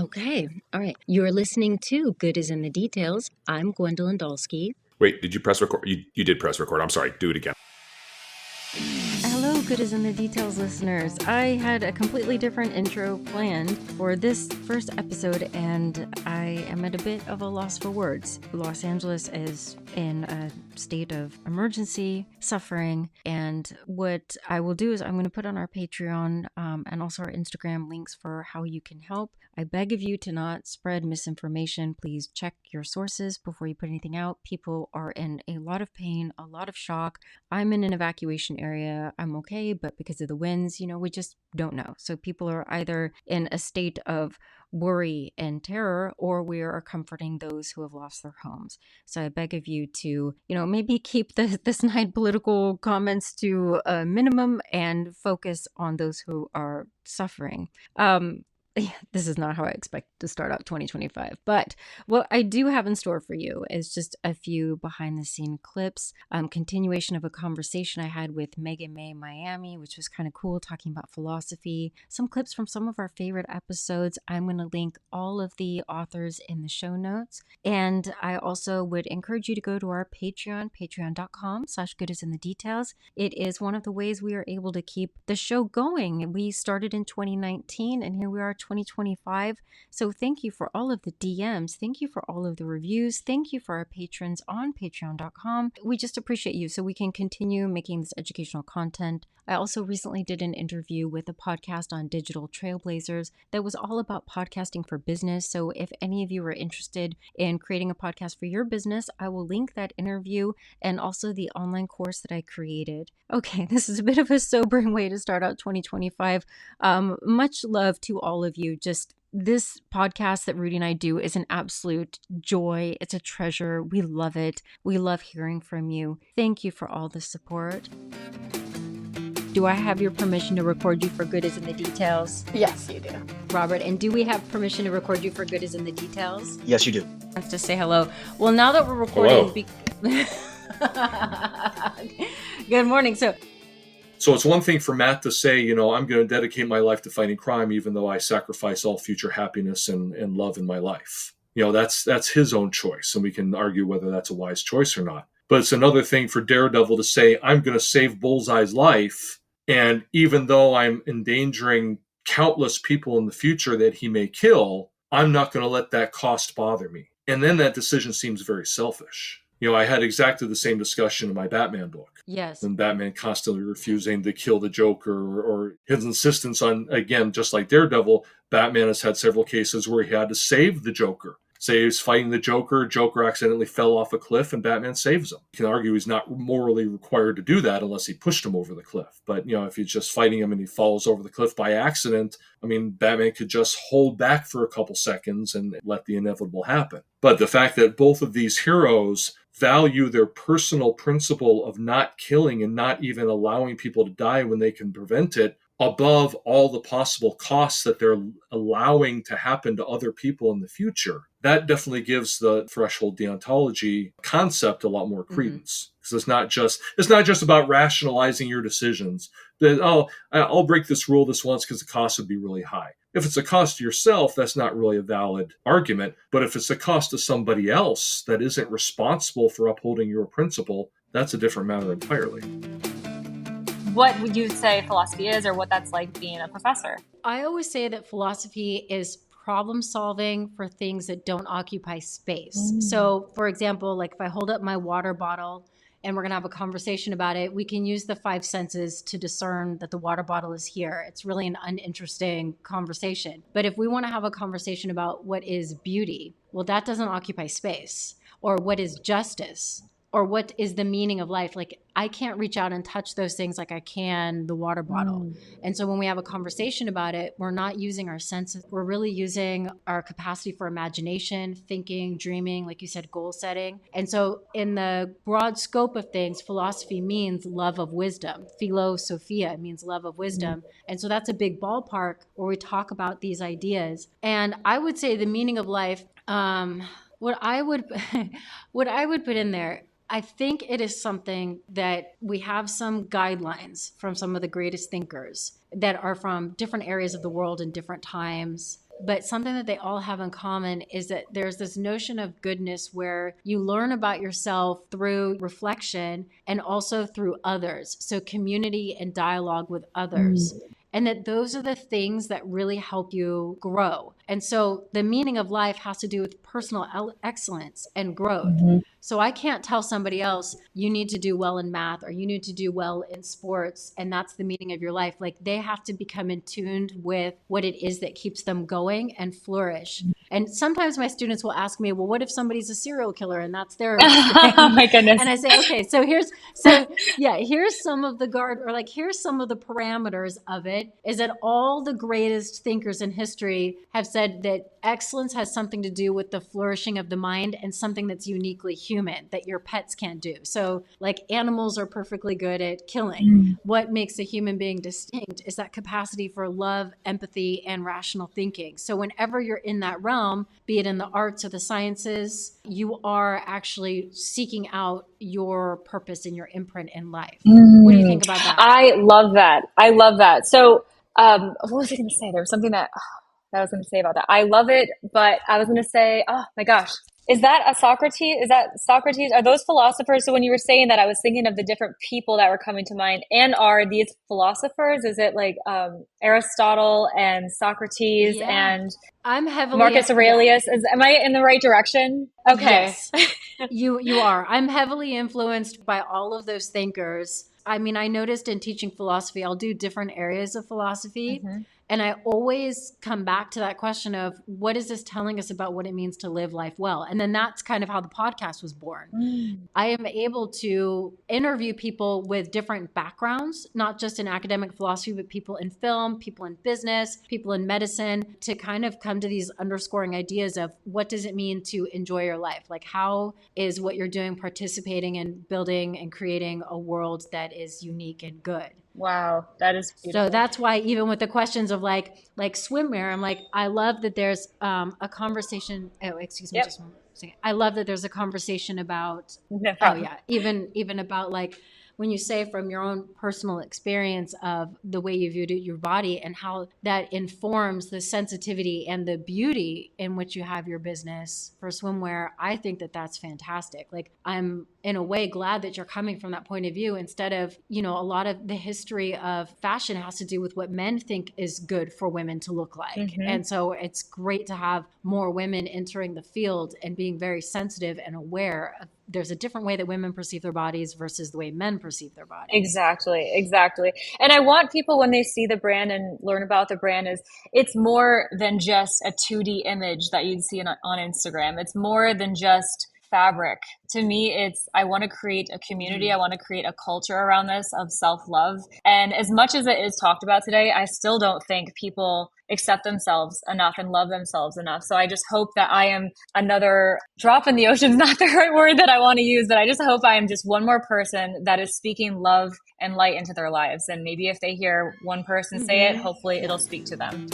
Okay. All right. You're listening to Good is in the Details. I'm Gwendolyn Dolsky. Wait, did you press record? You did press record. I'm sorry. Do it again. Hello, Good is in the Details listeners. I had a completely different intro planned for this first episode, and I am at a bit of a loss for words. Los Angeles is in a state of emergency, suffering, and what I will do is I'm going to put on our Patreon and also our Instagram links for how you can help. I beg of you to not spread misinformation. Please check your sources before you put anything out. People are in a lot of pain, a lot of shock. I'm in an evacuation area. I'm okay, but because of the winds, we just don't know. So people are either in a state of worry and terror, or we are comforting those who have lost their homes. So I beg of you to, maybe keep the snide political comments to a minimum and focus on those who are suffering. This is not how I expect to start out 2025. But what I do have in store for you is just a few behind the scene clips, continuation of a conversation I had with Megan May Miami, which was kind of cool, talking about philosophy, some clips from some of our favorite episodes. I'm going to link all of the authors in the show notes. And I also would encourage you to go to our Patreon, patreon.com/goodisinthedetails. It is one of the ways we are able to keep the show going. We started in 2019 and here we are 2025. So thank you for all of the DMs. Thank you for all of the reviews. Thank you for our patrons on patreon.com. We just appreciate you so we can continue making this educational content. I also recently did an interview with a podcast on digital trailblazers that was all about podcasting for business. So if any of you are interested in creating a podcast for your business, I will link that interview and also the online course that I created. Okay, this is a bit of a sobering way to start out 2025. Much love to all of you. Just this podcast that Rudy and I do is an absolute joy. It's a treasure. We love it. We love hearing from you. Thank you for all the support. Do I have your permission to record you for Good is in the Details? Yes, you do. Robert, and do we have permission to record you for Good is in the Details? Yes, you do. Wants to say hello. Well, now that we're recording... Good morning. So it's one thing for Matt to say, I'm going to dedicate my life to fighting crime, even though I sacrifice all future happiness and love in my life. That's his own choice, and we can argue whether that's a wise choice or not. But it's another thing for Daredevil to say, I'm going to save Bullseye's life, and even though I'm endangering countless people in the future that he may kill, I'm not going to let that cost bother me. And then that decision seems very selfish. I had exactly the same discussion in my Batman book. Yes. And Batman constantly refusing to kill the Joker, or his insistence on, again, just like Daredevil, Batman has had several cases where he had to save the Joker. Say he's fighting the Joker accidentally fell off a cliff, and Batman saves him. You can argue he's not morally required to do that unless he pushed him over the cliff. But, if he's just fighting him and he falls over the cliff by accident, Batman could just hold back for a couple seconds and let the inevitable happen. But the fact that both of these heroes value their personal principle of not killing and not even allowing people to die when they can prevent it above all the possible costs that they're allowing to happen to other people in the future, that definitely gives the threshold deontology concept a lot more credence. Because it's not just about rationalizing your decisions. That, I'll break this rule this once because the cost would be really high. If it's a cost to yourself, that's not really a valid argument. But if it's a cost to somebody else that isn't responsible for upholding your principle, that's a different matter entirely. What would you say philosophy is, or what that's like being a professor? I always say that philosophy is problem solving for things that don't occupy space. So, for example, like if I hold up my water bottle and we're going to have a conversation about it, we can use the five senses to discern that the water bottle is here. It's really an uninteresting conversation. But if we want to have a conversation about what is beauty, well, that doesn't occupy space. Or what is justice? Or what is the meaning of life? Like, I can't reach out and touch those things like I can the water bottle. And so when we have a conversation about it, we're not using our senses. We're really using our capacity for imagination, thinking, dreaming, like you said, goal setting. And so in the broad scope of things, philosophy means love of wisdom. Philosophia means love of wisdom. And so that's a big ballpark where we talk about these ideas. And I would say the meaning of life, what I would put in there, I think it is something that we have some guidelines from some of the greatest thinkers that are from different areas of the world in different times. But something that they all have in common is that there's this notion of goodness where you learn about yourself through reflection and also through others. So, community and dialogue with others. And that those are the things that really help you grow. And so, the meaning of life has to do with personal excellence and growth. So I can't tell somebody else, you need to do well in math or you need to do well in sports, and that's the meaning of your life. Like, they have to become in tune with what it is that keeps them going and flourish. And sometimes my students will ask me, well, what if somebody's a serial killer and that's their Oh my goodness. And I say, okay, so here's some of the here's some of the parameters of it, is that all the greatest thinkers in history have said that excellence has something to do with the flourishing of the mind and something that's uniquely human that your pets can't do. So, like, animals are perfectly good at killing. What makes a human being distinct is that capacity for love, empathy, and rational thinking. So whenever you're in that realm, be it in the arts or the sciences, you are actually seeking out your purpose and your imprint in life. What do you think about that? I love that. I love that. So, what was I going to say? There was something that I was going to say about that. I love it, but I was going to say, oh my gosh, is that a Socrates? Is that Socrates? Are those philosophers? So when you were saying that, I was thinking of the different people that were coming to mind. And are these philosophers? Is it like Aristotle and Socrates and I'm heavily Marcus Aurelius? Am I in the right direction? Okay. Yes, you are. I'm heavily influenced by all of those thinkers. I mean, I noticed in teaching philosophy, I'll do different areas of philosophy. And I always come back to that question of, what is this telling us about what it means to live life well? And then that's kind of how the podcast was born. I am able to interview people with different backgrounds, not just in academic philosophy, but people in film, people in business, people in medicine, to kind of come to these underscoring ideas of, what does it mean to enjoy your life? Like, how is what you're doing participating in building and creating a world that is unique and good? Wow, that is beautiful. So that's why even with the questions of like swimwear, I'm like, I love that there's a conversation. Oh, excuse me, just one second. I love that there's a conversation about. Even about, like, when you say from your own personal experience of the way you viewed your body and how that informs the sensitivity and the beauty in which you have your business for swimwear. I think that that's fantastic. Like, I'm in a way glad that you're coming from that point of view, instead of, a lot of the history of fashion has to do with what men think is good for women to look like. And so it's great to have more women entering the field and being very sensitive and aware of, there's a different way that women perceive their bodies versus the way men perceive their bodies. Exactly. And I want people, when they see the brand and learn about the brand, is it's more than just a 2D image that you'd see on Instagram. It's more than just fabric. To me, I want to create a community. I want to create a culture around this of self-love. And as much as it is talked about today, I still don't think people accept themselves enough and love themselves enough. So I just hope that I am another drop in the ocean, is not the right word that I want to use, but I just hope I am just one more person that is speaking love and light into their lives. And maybe if they hear one person say it, hopefully it'll speak to them.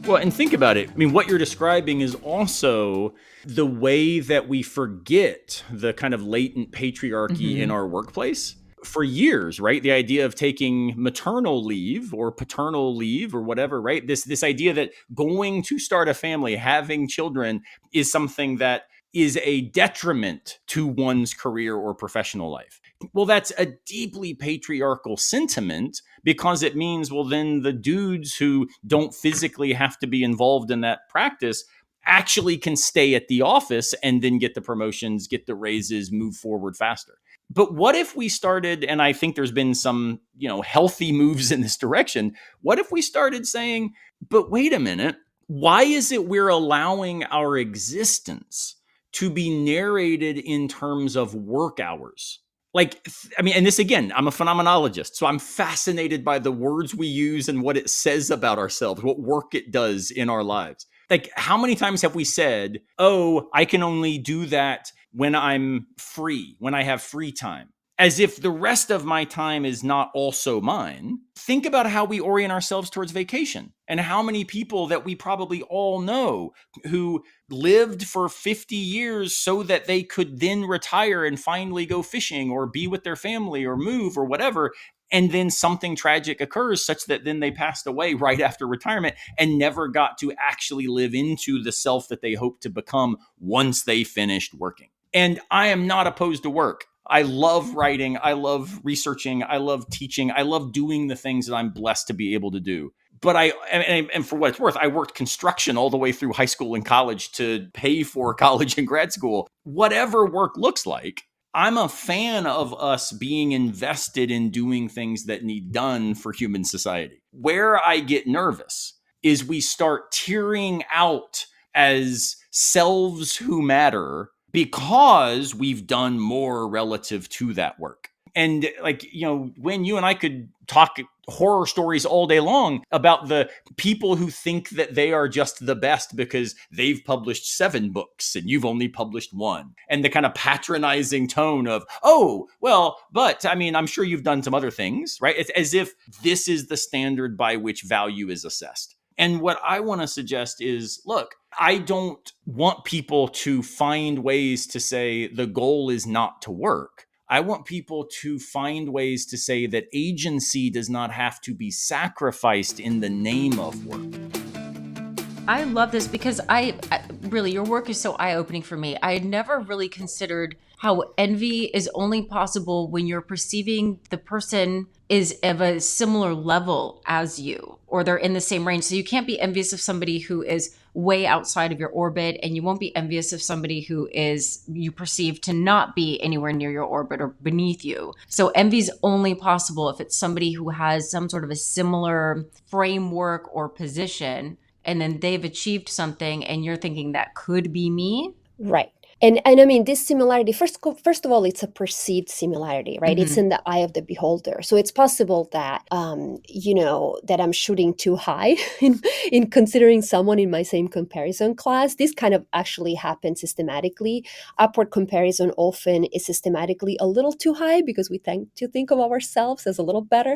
Well, and think about it. I mean, what you're describing is also the way that we forget the kind of latent patriarchy in our workplace. For years, right? The idea of taking maternal leave or paternal leave or whatever, right? This idea that going to start a family, having children, is something that is a detriment to one's career or professional life. Well, that's a deeply patriarchal sentiment, because it means, well, then the dudes who don't physically have to be involved in that practice actually can stay at the office and then get the promotions, get the raises, move forward faster. But what if we started, and I think there's been some, healthy moves in this direction. What if we started saying, but wait a minute, why is it we're allowing our existence to be narrated in terms of work hours? Like, I mean, and this again, I'm a phenomenologist, so I'm fascinated by the words we use and what it says about ourselves, what work it does in our lives. Like, how many times have we said, oh, I can only do that when I'm free, when I have free time, as if the rest of my time is not also mine? Think about how we orient ourselves towards vacation, and how many people that we probably all know who lived for 50 years so that they could then retire and finally go fishing or be with their family or move or whatever. And then something tragic occurs such that then they passed away right after retirement and never got to actually live into the self that they hoped to become once they finished working. And I am not opposed to work. I love writing. I love researching. I love teaching. I love doing the things that I'm blessed to be able to do. But and for what it's worth, I worked construction all the way through high school and college to pay for college and grad school. Whatever work looks like, I'm a fan of us being invested in doing things that need done for human society. Where I get nervous is we start tearing out as selves who matter because we've done more relative to that work. And like, when you and I could talk horror stories all day long about the people who think that they are just the best because they've published 7 books and you've only published 1. And the kind of patronizing tone of, oh, well, but I mean, I'm sure you've done some other things, right? It's as if this is the standard by which value is assessed. And what I want to suggest is, look, I don't want people to find ways to say the goal is not to work. I want people to find ways to say that agency does not have to be sacrificed in the name of work. I love this because I really, your work is so eye-opening for me. I had never really considered how envy is only possible when you're perceiving the person is of a similar level as you, or they're in the same range. So you can't be envious of somebody who is way outside of your orbit, and you won't be envious of somebody who is you perceive to not be anywhere near your orbit or beneath you. So envy is only possible if it's somebody who has some sort of a similar framework or position, and then they've achieved something and you're thinking that could be me. Right. And I mean, this similarity, first of all, it's a perceived similarity, right? It's in the eye of the beholder. So it's possible that, that I'm shooting too high in considering someone in my same comparison class. This kind of actually happens systematically. Upward comparison often is systematically a little too high because we tend to think of ourselves as a little better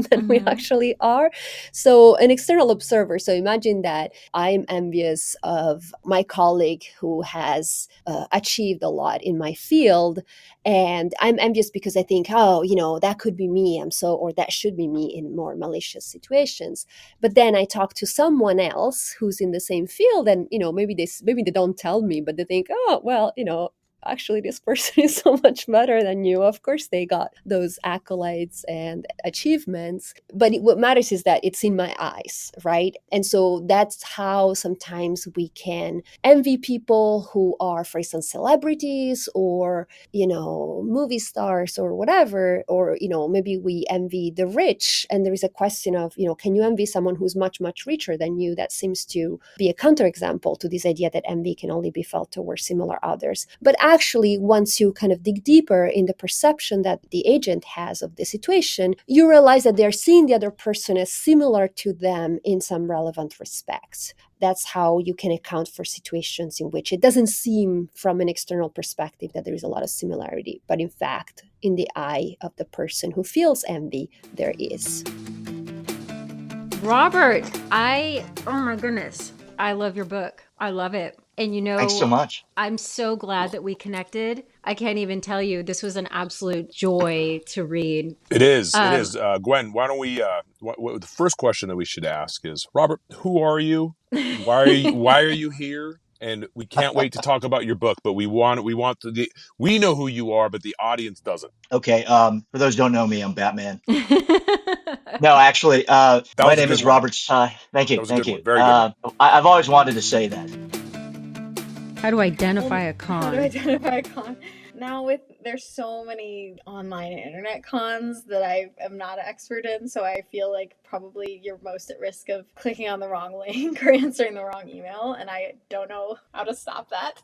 than we actually are. So an external observer, so imagine that I'm envious of my colleague who has achieved a lot in my field, and I'm envious because I think, that could be me. Or that should be me in more malicious situations. But then I talk to someone else who's in the same field, and maybe they don't tell me, but they think, actually this person is so much better than you. Of course they got those accolades and achievements, but what matters is that it's in my eyes, right? And so that's how sometimes we can envy people who are, for instance, celebrities or movie stars or whatever, or maybe we envy the rich, and there is a question of can you envy someone who's much richer than you? That seems to be a counterexample to this idea that envy can only be felt towards similar others. But actually, once you kind of dig deeper in the perception that the agent has of the situation, you realize that they're seeing the other person as similar to them in some relevant respects. That's how you can account for situations in which it doesn't seem from an external perspective that there is a lot of similarity, but in fact, in the eye of the person who feels envy, there is. Robert, oh my goodness, I love your book. I love it. And thanks so much. I'm so glad that we connected. I can't even tell you, this was an absolute joy to read. It is. Gwen, why don't we, the first question that we should ask is, Robert, who are you? Why are you here? And we can't wait to talk about your book, but we know who you are, but the audience doesn't. Okay. For those who don't know me, I'm Batman. No, actually, my name is Robert. Thank you. Thank you. Very good. I've always wanted to say that. How to identify a con? Now there's so many online and internet cons that I am not an expert in, so I feel like probably you're most at risk of clicking on the wrong link or answering the wrong email, and I don't know how to stop that.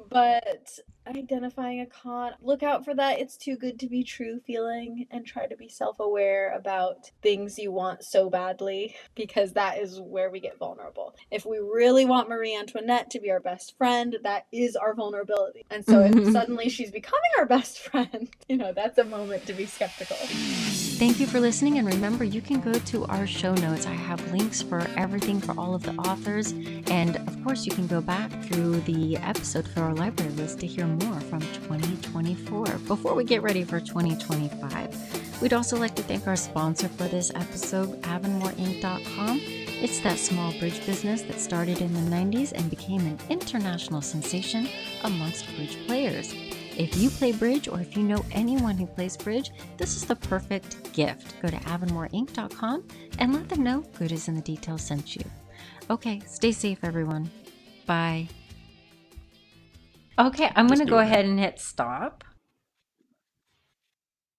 But identifying a con, look out for that "it's too good to be true" feeling, and try to be self-aware about things you want so badly, because that is where we get vulnerable. If we really want Marie Antoinette to be our best friend, that is our vulnerability. And so if suddenly she's becoming our best friend, that's a moment to be skeptical. Thank you for listening, and remember, you can go to our show notes. I have links for everything for all of the authors, and of course you can go back through the episode for our library list to hear more from 2024 before we get ready for 2025. We'd also like to thank our sponsor for this episode, AvonmoreInc.com. It's that small bridge business that started in the 90s and became an international sensation amongst bridge players. If you play bridge or if you know anyone who plays bridge, this is the perfect gift. Go to AvonmoreInc.com and let them know Good is in the Details sent you. Okay, stay safe, everyone. Bye. Okay, I'm going to go ahead and hit stop.